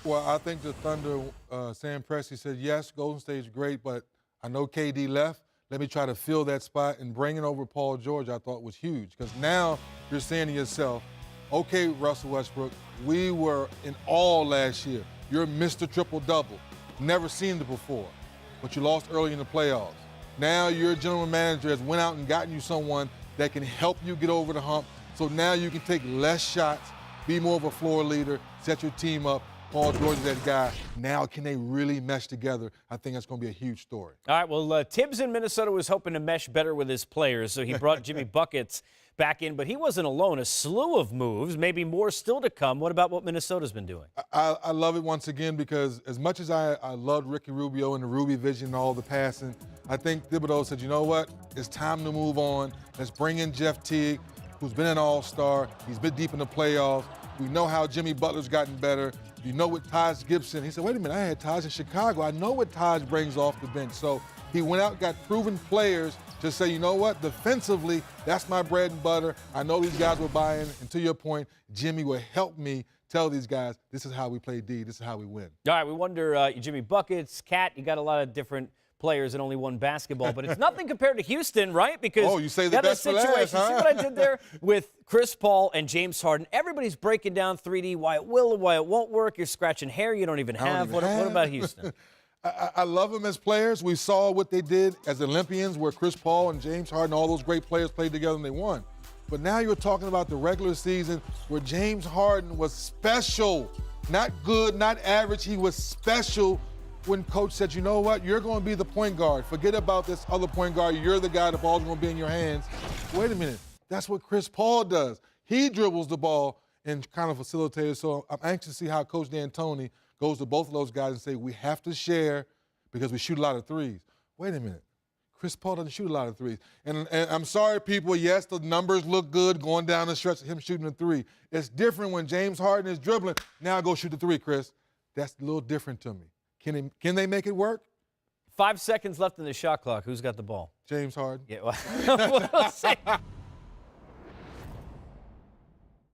Well, I think the Thunder, Sam Presti said, yes, Golden State's great, but I know KD left. Let me try to fill that spot, and bringing over Paul George I thought was huge, because now you're saying to yourself, okay, Russell Westbrook, we were in awe last year. You're Mr. Triple-Double. Never seen it before, but you lost early in the playoffs. Now your general manager has went out and gotten you someone that can help you get over the hump, so now you can take less shots, be more of a floor leader, set your team up. Paul George is that guy. Now, can they really mesh together? I think that's going to be a huge story. All right, well, Tibbs in Minnesota was hoping to mesh better with his players, so he brought Jimmy Buckets back in, but he wasn't alone. A slew of moves, maybe more still to come. What about what Minnesota's been doing? I love it once again because as much as I loved Ricky Rubio and the Ruby vision and all the passing, I think Thibodeau said, you know what? It's time to move on. Let's bring in Jeff Teague, who's been an all-star. He's been deep in the playoffs. We know how Jimmy Butler's gotten better. You know what Taj Gibson, he said, wait a minute, I had Taj in Chicago. I know what Taj brings off the bench. So he went out, got proven players to say, you know what, defensively, that's my bread and butter. I know these guys were buying. And to your point, Jimmy will help me tell these guys, this is how we play D, this is how we win. All right, we wonder, Jimmy Buckets, Cat, you got a lot of different players and only one basketball, but it's nothing compared to Houston, right? Because you say the best for last, huh? See what I did there with Chris Paul and James Harden? Everybody's breaking down 3D, why it will and why it won't work. You're scratching hair you don't even have. What about Houston? I love them as players. We saw what they did as Olympians, where Chris Paul and James Harden, all those great players played together and they won. But now you're talking about the regular season where James Harden was special, not good, not average. He was special. When coach said, you know what, you're going to be the point guard. Forget about this other point guard. You're the guy, the ball's going to be in your hands. Wait a minute. That's what Chris Paul does. He dribbles the ball and kind of facilitates. So I'm anxious to see how Coach D'Antoni goes to both of those guys and say, we have to share because we shoot a lot of threes. Wait a minute. Chris Paul doesn't shoot a lot of threes. And I'm sorry, people, yes, the numbers look good going down the stretch of him shooting a three. It's different when James Harden is dribbling. Now go shoot the three, Chris. That's a little different to me. Can they make it work? 5 seconds left in the shot clock. Who's got the ball? James Harden. Yeah, well, we'll see.